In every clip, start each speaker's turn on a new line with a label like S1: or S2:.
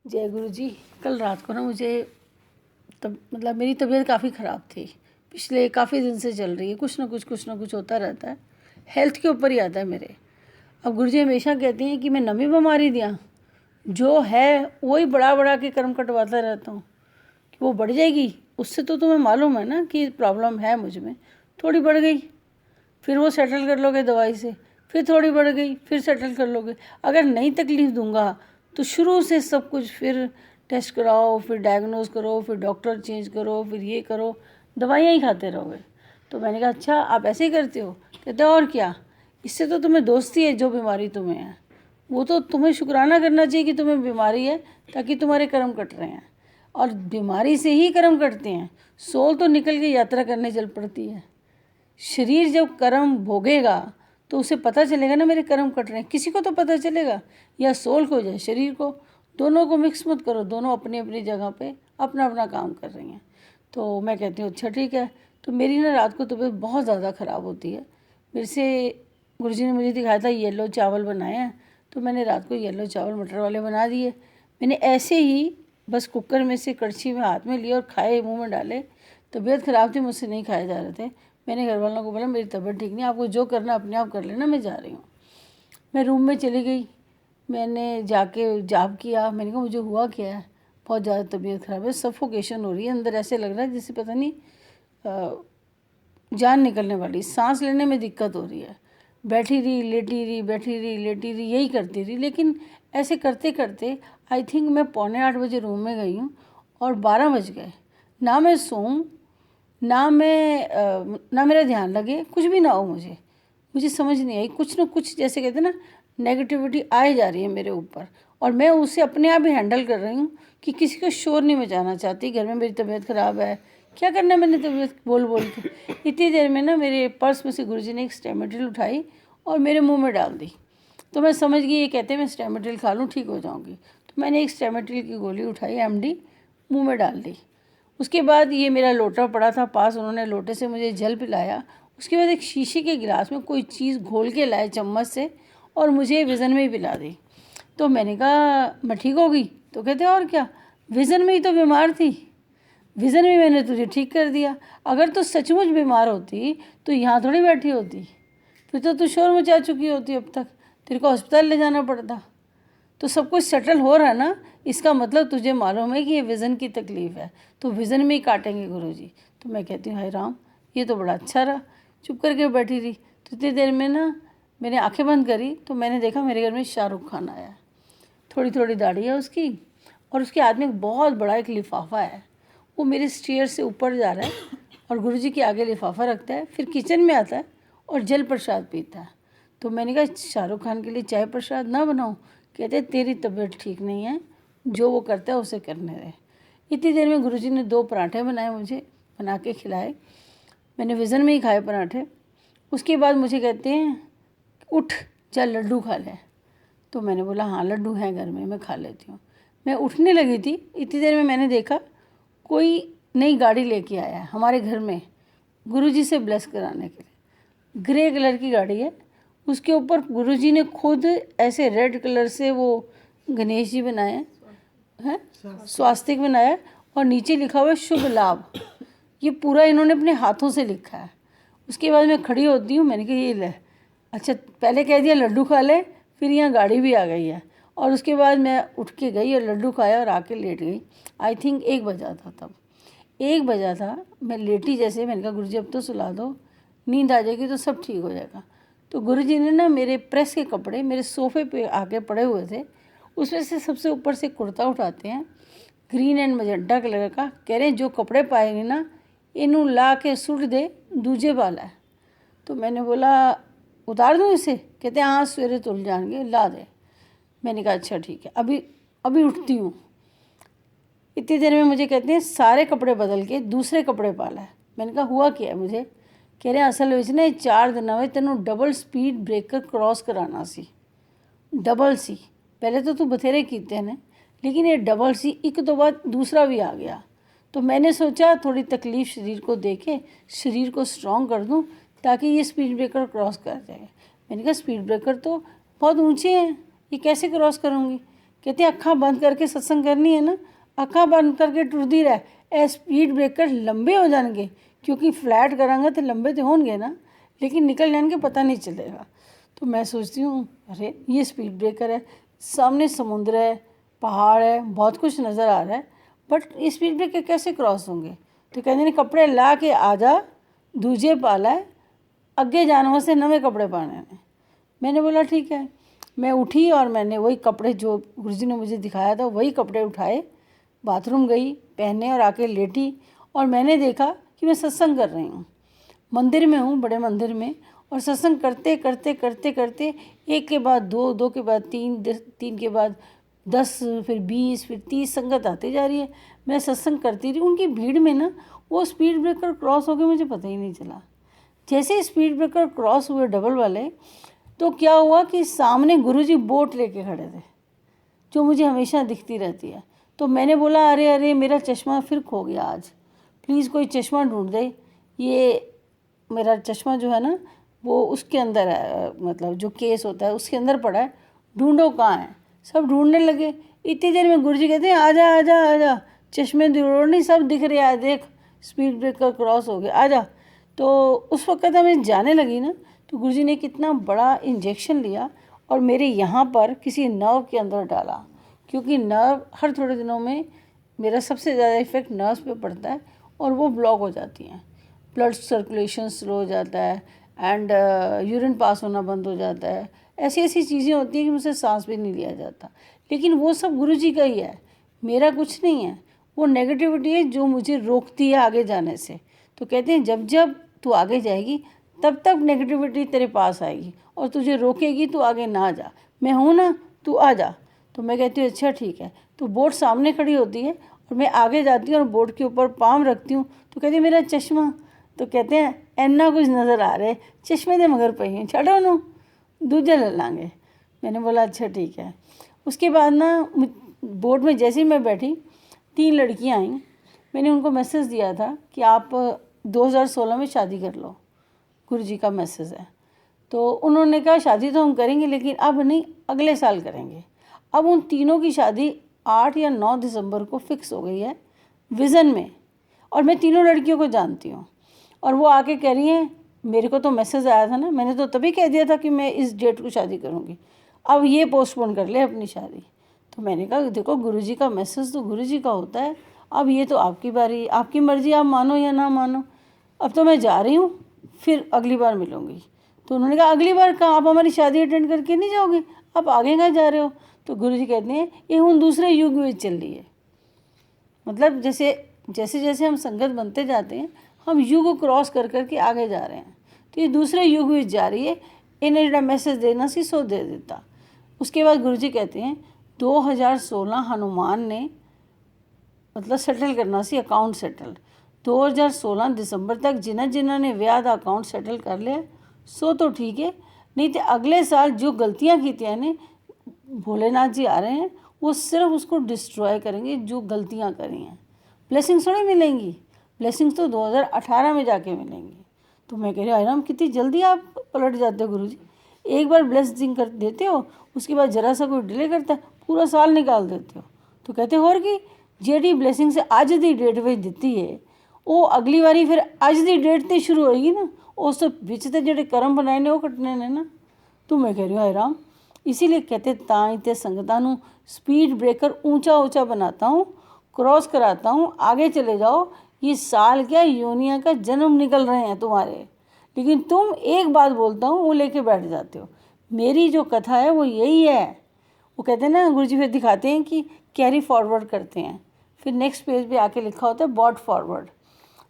S1: जय गुरु जी। कल रात को ना मुझे मतलब मेरी तबीयत काफ़ी ख़राब थी। पिछले काफ़ी दिन से चल रही है, कुछ ना कुछ होता रहता है। हेल्थ के ऊपर ही आता है मेरे। अब गुरु जी हमेशा कहती हैं कि मैं नवी बीमारी दिया जो है वही बढ़ा के कर्म कटवाता रहता हूँ कि वो बढ़ जाएगी। उससे तो तुम्हें मालूम है ना कि प्रॉब्लम है मुझ में, थोड़ी बढ़ गई फिर वो सेटल कर लोगे दवाई से, फिर थोड़ी बढ़ गई फिर सेटल कर लोगे। अगर नई तकलीफ़ दूंगा तो शुरू से सब कुछ फिर टेस्ट कराओ, फिर डायग्नोज करो, फिर डॉक्टर चेंज करो, फिर ये करो, दवाइयाँ ही खाते रहोगे। तो मैंने कहा अच्छा आप ऐसे ही करते हो? कहते और क्या, इससे तो तुम्हें दोस्ती है। जो बीमारी तुम्हें है वो तो तुम्हें शुक्राना करना चाहिए कि तुम्हें बीमारी है, ताकि तुम्हारे कर्म कट रहे हैं। और बीमारी से ही कर्म कटते हैं। सोल तो निकल के यात्रा करने चल पड़ती है। शरीर जब कर्म भोगेगा तो उसे पता चलेगा ना मेरे कर्म कट रहे हैं। किसी को तो पता चलेगा, या सोल को या शरीर को, दोनों को मिक्स मत करो। दोनों अपनी अपनी जगह पे अपना अपना काम कर रही हैं। तो मैं कहती हूँ अच्छा ठीक है। तो मेरी ना रात को तबीयत बहुत ज़्यादा ख़राब होती है। मेरे से गुरुजी ने मुझे दिखाया था येलो चावल बनाए हैं, तो मैंने रात को येलो चावल मटर वाले बना दिए। मैंने ऐसे ही बस कुकर में से कड़छी में हाथ में लिए और खाए, मुंह में डाले। तबीयत ख़राब थी, मुझसे नहीं खाए जा रहे थे। मैंने घर वालों को बोला मेरी तबीयत ठीक नहीं, आपको जो करना अपने आप कर लेना, मैं जा रही हूँ। मैं रूम में चली गई, मैंने जाके जाप किया। मैंने कहा मुझे हुआ क्या है, बहुत ज़्यादा तबीयत ख़राब है, सफोकेशन हो रही है अंदर, ऐसे लग रहा है जैसे पता नहीं जान निकलने वाली, सांस लेने में दिक्कत हो रही है। बैठी रही लेटी रही, बैठी रही लेटी रही, यही करती रही। लेकिन ऐसे करते करते आई थिंक मैं 7:45 रूम में गई हूँ और 12 बज गए। ना मैं सोऊं, ना मेरा ध्यान लगे, कुछ भी ना हो। मुझे समझ नहीं आई। कुछ ना कुछ जैसे कहते हैं ना, नेगेटिविटी आए जा रही है मेरे ऊपर, और मैं उसे अपने आप ही हैंडल कर रही हूँ कि किसी को शोर नहीं मचाना चाहती। घर में मेरी तबीयत ख़राब है, क्या करना है मैंने तबीयत बोल बोल के। इतनी देर में ना मेरे पर्स में से गुरुजी ने एक स्टेमेटिल उठाई और मेरे मुंह में डाल दी। तो मैं समझ गई ये कहते हैं मैं स्टेमेटिल खा लूँ ठीक हो जाऊँगी। तो मैंने एक स्टेमेटिल की गोली उठाई, एमडी, मुंह में डाल दी। उसके बाद ये मेरा लोटा पड़ा था पास, उन्होंने लोटे से मुझे जल पिलाया। उसके बाद एक शीशे के गिलास में कोई चीज़ घोल के लाए चम्मच से और मुझे विज़न में ही पिला दी। तो मैंने कहा मैं ठीक हो गई? तो कहते और क्या, विज़न में ही तो बीमार थी, विज़न में मैंने तुझे ठीक कर दिया। अगर तो सचमुच बीमार होती तो यहाँ थोड़ी बैठी होती, फिर तो तू शोर मचा चुकी होती, अब तक तेरे को अस्पताल ले जाना पड़ता। तो सब कुछ सेटल हो रहा है ना, इसका मतलब तुझे मालूम है कि ये विज़न की तकलीफ़ है, तो विज़न में ही काटेंगे गुरुजी। तो मैं कहती हूँ हाय राम, ये तो बड़ा अच्छा रहा। चुप करके बैठी रही। तो इतनी देर में ना मैंने आंखें बंद करी तो मैंने देखा मेरे घर में शाहरुख खान आया। थोड़ी थोड़ी दाढ़ी है उसकी, और उसके हाथ में एक बहुत बड़ा एक लिफाफा है। वो मेरे स्टेयर से ऊपर जा रहा है और गुरुजी के आगे लिफाफा रखता है, फिर किचन में आता है और जल प्रसाद पीता है। तो मैंने कहा शाहरुख खान के लिए चाय प्रसाद ना बनाऊँ? कहते तेरी तबीयत ठीक नहीं है, जो वो करता है उसे करने दे। इतनी देर में गुरुजी ने 2 पराठे बनाए, मुझे बना के खिलाए। मैंने विज़न में ही खाए पराठे। उसके बाद मुझे कहते हैं उठ चल लड्डू खा ले। तो मैंने बोला हाँ लड्डू हैं घर में, मैं खा लेती हूँ। मैं उठने लगी थी, इतनी देर में मैंने देखा कोई नई गाड़ी लेके आया है हमारे घर में गुरुजी से ब्लेस कराने के लिए। ग्रे कलर की गाड़ी है, उसके ऊपर गुरुजी ने खुद ऐसे रेड कलर से वो गणेश जी बनाए हैं, स्वास्तिक बनाया, और नीचे लिखा हुआ है शुभ लाभ। ये पूरा इन्होंने अपने हाथों से लिखा है। उसके बाद मैं खड़ी होती हूँ, मैंने कहा ये ले। अच्छा पहले कह दिया लड्डू खा ले, फिर यहाँ गाड़ी भी आ गई है। और उसके बाद मैं उठ के गई और लड्डू खाया और आके लेट गई। आई थिंक 1 बजा था तब, 1 बजा था। मैं लेटी जैसे, मैंने कहा गुरुजी अब तो सुला दो, नींद आ जाएगी तो सब ठीक हो जाएगा। तो गुरुजी ने ना मेरे प्रेस के कपड़े मेरे सोफ़े पे आके पड़े हुए थे, उसमें से सबसे ऊपर से कुर्ता उठाते हैं ग्रीन एंड मजेंटा कलर का। कह रहे हैं जो कपड़े पाएंगे ना इनू ला के सुट दे, दूजे वाला है। तो मैंने बोला उतार दूँ इसे? कहते हैं हाँ सवेरे तुल जाएंगे, ला दे। मैंने कहा अच्छा ठीक है, अभी अभी उठती हूँ। इतनी देर में मुझे कहते हैं सारे कपड़े बदल के दूसरे कपड़े पाला है। मैंने कहा हुआ क्या है? मुझे कह रहे हैं असल ਵਿੱਚ ना 4 ਦਿਨਾਂ ਵਿੱਚ तेनों डबल स्पीड ब्रेकर क्रॉस कराना सी। डबल सी, पहले तो तू बथेरे कीते ने, लेकिन ये डबल सी, एक तो बाद दूसरा भी आ गया। तो मैंने सोचा थोड़ी तकलीफ़ शरीर को देके शरीर को स्ट्रॉन्ग कर दूं ताकि ये स्पीड ब्रेकर क्रॉस कर जाए। मैंने कहा स्पीड ब्रेकर तो बहुत ऊंचे हैं, ये कैसे क्रॉस करूँगी? कहते हैं अक्खा बंद करके सत्संग करनी है ना, अक्खा बंद करके टुरदी रह, ए स्पीड ब्रेकर लंबे हो जाएंगे, क्योंकि फ्लैट करांगे तो लंबे तो होंगे ना, लेकिन निकल जाएंगे पता नहीं चलेगा। तो मैं सोचती हूँ अरे ये स्पीड ब्रेकर है, सामने समुद्र है, पहाड़ है, बहुत कुछ नज़र आ रहा है, बट स्पीड ब्रेकर कैसे क्रॉस होंगे। तो कहते ने कपड़े ला के आ जा, दूजे पाला है, अगे जाने वास्ते नवे कपड़े पाने ने। मैंने बोला ठीक है। मैं उठी और मैंने वही कपड़े जो गुरुजी ने मुझे दिखाया था वही कपड़े उठाए, बाथरूम गई, पहने और आके लेटी, और मैंने देखा कि मैं सत्संग कर रही हूँ, मंदिर में हूँ, बड़े मंदिर में, और सत्संग करते करते करते करते एक के बाद दो, दो के बाद तीन, तीन के बाद 10, फिर 20, फिर 30 संगत आती जा रही है। मैं सत्संग करती रही, उनकी भीड़ में ना वो स्पीड ब्रेकर क्रॉस हो गए, मुझे पता ही नहीं चला। जैसे स्पीड ब्रेकर क्रॉस हुए डबल वाले, तो क्या हुआ कि सामने गुरुजी बोट लेके खड़े थे, जो मुझे हमेशा दिखती रहती है। तो मैंने बोला अरे अरे मेरा चश्मा फिर खो गया आज, प्लीज़ कोई चश्मा ढूंढ दे, ये मेरा चश्मा जो है ना वो उसके अंदर है, मतलब जो केस होता है उसके अंदर पड़ा है, ढूंढो कहाँ है। सब ढूंढने लगे। इतनी देर में गुरुजी कहते हैं आजा आजा आजा, चश्मे की जरूरत नहीं, सब दिख रहा है, देख स्पीड ब्रेकर क्रॉस हो गया, आजा। तो उस वक्त मैं जाने लगी ना, तो गुरुजी ने कितना बड़ा इंजेक्शन लिया और मेरे यहाँ पर किसी नर्व के अंदर डाला, क्योंकि नर्व हर थोड़े दिनों में मेरा सबसे ज़्यादा इफेक्ट नर्व्स पे पड़ता है और वो ब्लॉक हो जाती हैं, ब्लड सर्कुलेशन स्लो हो जाता है, एंड यूरिन पास होना बंद हो जाता है। ऐसी ऐसी चीज़ें होती हैं कि मुझसे सांस भी नहीं लिया जाता। लेकिन वो सब गुरुजी का ही है, मेरा कुछ नहीं है। वो नेगेटिविटी है जो मुझे रोकती है आगे जाने से। तो कहते हैं जब जब तू आगे जाएगी तब तक नेगेटिविटी तेरे पास आएगी और तुझे रोकेगी, तू आगे ना जा, मैं हूँ ना, तू आ जा। तो मैं कहती हूँ अच्छा ठीक है। तो बोट सामने खड़ी होती है और मैं आगे जाती हूँ और बोट के ऊपर पाँव रखती हूँ। तो कहती है मेरा चश्मा। तो कहते हैं इन्ना कुछ नज़र आ रहे, चश्मे दे मगर पे हैं, छड़ो नू दूजे ले लांगे। मैंने बोला अच्छा ठीक है। उसके बाद ना बोट में जैसे ही मैं बैठी, 3 लड़कियाँ आईं। मैंने उनको मैसेज दिया था कि आप 2016 में शादी कर लो, गुरुजी का मैसेज है। तो उन्होंने कहा शादी तो हम करेंगे लेकिन अब नहीं, अगले साल करेंगे। अब उन तीनों की शादी 8 या 9 दिसंबर को फिक्स हो गई है विज़न में, और मैं तीनों लड़कियों को जानती हूँ। और वो आके कह रही हैं मेरे को तो मैसेज आया था ना, मैंने तो तभी कह दिया था कि मैं इस डेट को शादी करूँगी, अब ये पोस्टपोन कर ले अपनी शादी। तो मैंने कहा देखो गुरुजी का मैसेज तो गुरुजी का होता है, अब ये तो आपकी बारी, आपकी मर्ज़ी, आप मानो या ना मानो। अब तो मैं जा रही हूँ, फिर अगली बार मिलूँगी। तो उन्होंने कहा अगली बार कहाँ, आप हमारी शादी अटेंड करके नहीं जाओगे, आप आगे कहाँ जा रहे हो। तो गुरुजी कहते हैं ये उन दूसरे युग में चल रही है, मतलब जैसे जैसे जैसे हम संगत बनते जाते हैं हम युग क्रॉस कर कर के आगे जा रहे हैं। तो ये दूसरे युग में जा रही है, इन्हें जो मैसेज देना सी सो दे देता। उसके बाद गुरुजी कहते हैं 2016 हनुमान ने मतलब सेटल करना सी अकाउंट सेटल। 2016 दिसंबर तक जिन्होंने व्याह का अकाउंट सेटल कर लिया सो तो ठीक है, नहीं तो अगले साल जो गलतियाँ की थी ने भोलेनाथ जी आ रहे हैं वो सिर्फ उसको डिस्ट्रॉय करेंगे जो गलतियाँ करी हैं। ब्लेसिंग्स थोड़ी मिलेंगी, ब्लेसिंग्स तो 2018 में जाके मिलेंगी। तो मैं कह रही हूँ राम कितनी जल्दी आप पलट जाते हो गुरुजी, एक बार ब्लेसिंग कर देते हो उसके बाद जरा सा कोई डिले करता है पूरा साल निकाल देते हो। तो कहते हो और कि जेडी ब्लेसिंग से आज दी डेट ਵਿੱਚ ਦਿੱਤੀ है वो अगली बारी फिर आज दी डेट ਤੇ शुरू होएगी ना, उस तो ਵਿੱਚ ਤੇ ਜਿਹੜੇ ਕਰਮ बनाए ने वो कटने ने ना। तो मैं कह रही हूँ हाय राम, इसीलिए कहते ताई ते संगतां नूं स्पीड ब्रेकर ऊंचा ऊंचा बनाता हूँ, क्रॉस कराता हूँ, आगे चले जाओ, ये साल क्या योनिया का जन्म निकल रहे हैं तुम्हारे, लेकिन तुम एक बात बोलता हूँ वो लेके बैठ जाते हो। मेरी जो कथा है वो यही है। वो कहते हैं ना गुरुजी फिर दिखाते हैं कि कैरी फॉरवर्ड करते हैं, फिर नेक्स्ट पेज पे आके लिखा होता है बॉट फॉरवर्ड।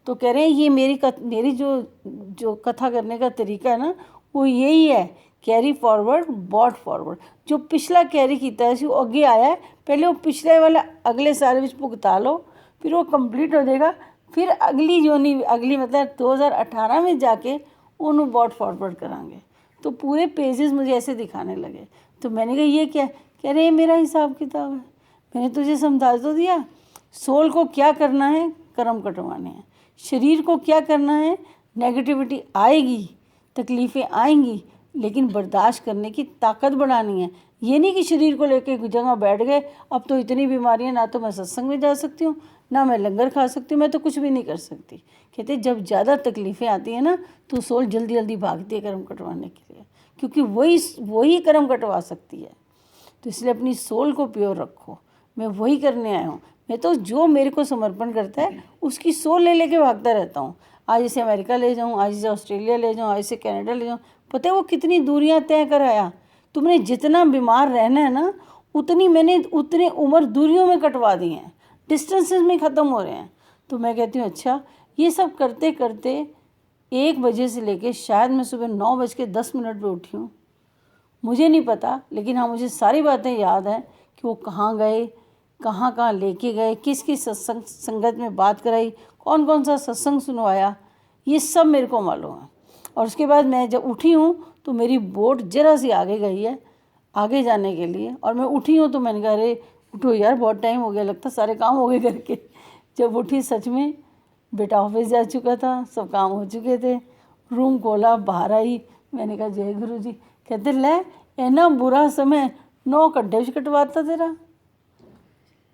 S1: तो कह रहे हैं ये मेरी जो कथा करने का तरीका है ना वो यही है, कैरी फॉरवर्ड बॉट फॉरवर्ड। जो पिछला कैरी किया है वो अगे आया है, पहले वो पिछले वाला अगले साल में भुगता लो, फिर वो कंप्लीट हो जाएगा, फिर अगली जोनी अगली मतलब 2018 में जाके उन्होंने बॉट फॉरवर्ड कराएंगे। तो पूरे पेजेस मुझे ऐसे दिखाने लगे। तो मैंने कहा ये क्या, कह रहे ये मेरा हिसाब किताब है, मैंने तुझे समझा तो दिया, सोल को क्या करना है, कर्म कटवाने हैं, शरीर को क्या करना है, नेगेटिविटी आएगी, तकलीफ़ें आएंगी, लेकिन बर्दाश्त करने की ताकत बढ़ानी है। ये नहीं कि शरीर को लेके एक जगह बैठ गए, अब तो इतनी बीमारियां, ना तो मैं सत्संग में जा सकती हूँ, ना मैं लंगर खा सकती हूँ, मैं तो कुछ भी नहीं कर सकती। कहते जब ज़्यादा तकलीफ़ें आती हैं ना तो सोल जल्दी जल्दी भागती है कर्म कटवाने के लिए, क्योंकि वही कर्म कटवा सकती है। तो इसलिए अपनी सोल को प्योर रखो। मैं वही करने आया हूँ। मैं तो जो मेरे को समर्पण करता है उसकी सोल ले लेके भागता रहता हूँ। आज इसे अमेरिका ले जाऊँ, आज इसे ऑस्ट्रेलिया ले जाऊँ, आज इसे कनाडा ले जाऊँ। पता है वो कितनी दूरियाँ तय कर आया। तुमने जितना बीमार रहना है ना, मैंने उतनी उम्र दूरियों में कटवा दी हैं, डिस्टेंसेस में ख़त्म हो रहे हैं। तो मैं कहती हूँ अच्छा, ये सब करते करते 1 बजे से लेके शायद मैं सुबह 9:10 पे उठी हूँ, मुझे नहीं पता, लेकिन हाँ मुझे सारी बातें याद हैं कि वो कहाँ गए, कहाँ कहाँ लेके गए, किस किस संगत में बात कराई, कौन कौन सा सत्संग सुनवाया, ये सब मेरे को मालूम है। और उसके बाद मैं जब उठी हूँ तो मेरी बोट जरा सी आगे गई है आगे जाने के लिए, और मैं उठी हूँ तो मैंने कहा अरे उठो यार, बहुत टाइम हो गया, लगता सारे काम हो गए करके। जब उठी सच में बेटा ऑफिस जा चुका था, सब काम हो चुके थे। रूम खोला, बाहर आई, मैंने कहा जय गुरु जी। कहते ले इतना बुरा समय 9 घंटे से कटवाता तेरा।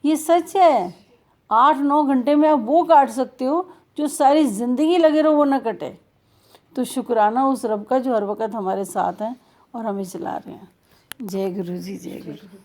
S1: ये सच है, 8-9 घंटे में आप वो काट सकते हो जो सारी ज़िंदगी लगे रहो वो ना कटे। तो शुक्राना उस रब का जो हर वक्त हमारे साथ हैं और हमें चला रहे हैं। जय गुरु जी, जय गुरु।